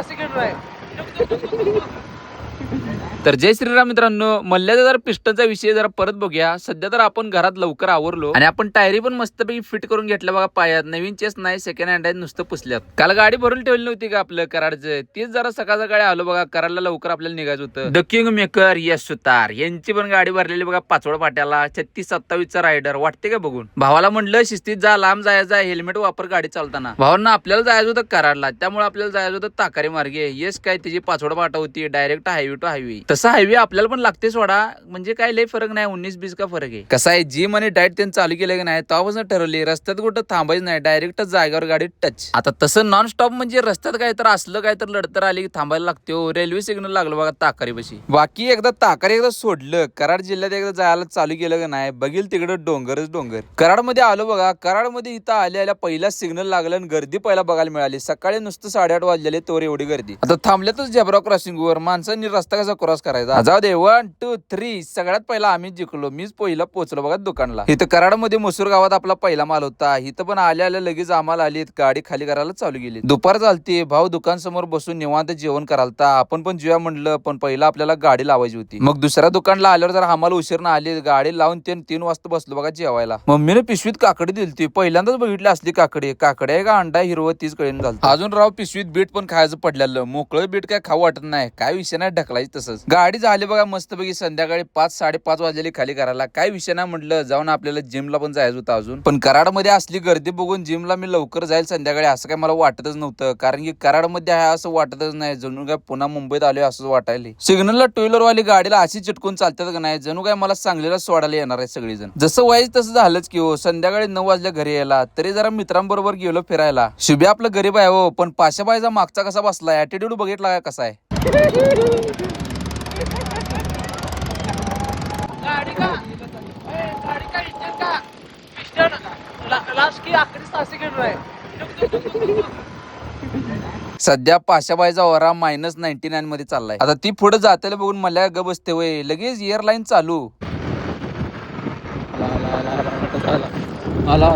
Second आहे. तर जय श्रीराम मित्रांनो, मल्ल्याचा जरा पिस्टनचा विषय जरा परत बघूया. सध्या तर आपण घरात लवकर आवरलो आणि आपण टायरी पण मस्तपैकी फिट करून घेतल्या बघा पायात. नवीन चेस नाही, सेकंड हँड आहे, नुसतं पुसल्यात. काल गाडी भरून ठेवली नव्हती का आपलं कराडचं, तीच जरा सकाळ सकाळी आलो बघा. कराडला लवकर आपल्याला निघायचं होतं. द किंग मेकर यश सुतार यांची पण गाडी भरलेली बघा पाचवड पाट्याला. 36-27 चा रायडर वाटते का बघून. भावाला म्हणलं शिस्तीत जा, लांब जायचं, हेल्मेट वापर गाडी चालताना. भावांना आपल्याला जायचं होतं कराडला, त्यामुळे आपल्याला जायचं होतं ताकारी मार्गे. यश काय त्याची पाचवड पाटा होती, डायरेक्ट हायवे टू हायवे. तसा हायवे आपल्याला पण लागते सोडा, म्हणजे काय लय फरक नाही, 19-20 का फरक आहे. कसं आहे, जिम आणि डाएट त्यांनी चालू केलं की नाही तेव्हापासून ठरवली रस्त्यात कुठं थांबायचं नाही, डायरेक्ट जागेवर गाडी टच. आता तसं नॉन स्टॉप म्हणजे रस्त्यात काय तर असलं काय तर लढतर आली की थांबायला लागते. रेल्वे सिग्नल लागलं बघा ताकारी बशी. बाकी एकदा ताकारी एकदा सोडलं, कराड जिल्ह्यात एकदा जायला चालू केलं की नाही बघील तिकडं डोंगरच डोंगर. कराड मध्ये आलो बघा. कराड मध्ये इथं आल्या पहिला सिग्नल लागलं आणि गर्दी पहिला बघायला मिळाली. सकाळी नुसतं 8:30 वाजलेले तोवर एवढी गर्दी. आता थांबल्यातच झेब्रा क्रॉसिंग वर माणसांनी रस्ता कसा क्रॉस करायचा. जाऊ दे, 1, 2, 3 सगळ्यात पहिला आम्हीच जिंकलो. मीच पहिला पोहोचलो बघा दुकानला. इथं कराडमध्ये मसूर गावात आपला पहिला माल होता. इथं पण आल्या लगेच आम्हाला आलीत, गाडी खाली करायला चालू केली. दुपार चालते, भाऊ दुकान समोर बसून निवांत जेवण करालता. आपण पण जेव्हा म्हणलं, पण पहिला आपल्याला गाडी लावायची होती. मग दुसऱ्या दुकानला आल्यावर जर आम्हाला उशीर आली, गाडी लावून 3 वाजता बसलो बघा जेवायला. मम्मीने पिशवीत काकडी दिलती. पहिल्यांदाच बघितली असली काकडी. काकड्या का अंडा हिरवं तीच कळून घालतो. अजून राव पिशवीत बीट पण खायचं पडलेलं. मोकळं बीट काय खाऊ वाटत नाही, काय विषय नाही, ढकलायचं तसंच. गाडी झाली बघा मस्तपैकी संध्याकाळी 5-5:30 वाजलेली खाली करायला. काय विषय नाही म्हटलं, जाऊन आपल्याला जिमला पण जायचं होतं अजून. पण कराडमध्ये असली गर्दी बघून जिमला मी लवकर जाईल संध्याकाळी असं काय मला वाटतच नव्हतं. कारण की कराडमध्ये आहे असं वाटतच नाही, जणू काय पुन्हा मुंबईत आलोय असं वाटायला. सिग्नलला टू व्हीलर वाली गाडीला अशी चिटकून चालतात का नाही, जणू काय मला सांगलीला सोडायला येणार आहे सगळीजण. जसं व्हायचं तसं झालंच की हो. संध्याकाळी 9 वाजल्या घरी यायला, तरी जरा मित्रांबरोबर गेलो फिरायला. शुभ्या आपलं गरीब आहे हो, पण पाशाबाईचा मागचा कसा बसलाय, ऍटिट्यूड बघितला काय कसा आहे. गाडी का इंजन का पिस्टन लास्ट की आखरी 6 सेकंड आहे. सध्या पाशाबाईचा ओरा -99 मध्ये चाललाय. आता ती पुढे जाताना बघून मला ग बसते वय, लगेच एअरलाईन चालू. आला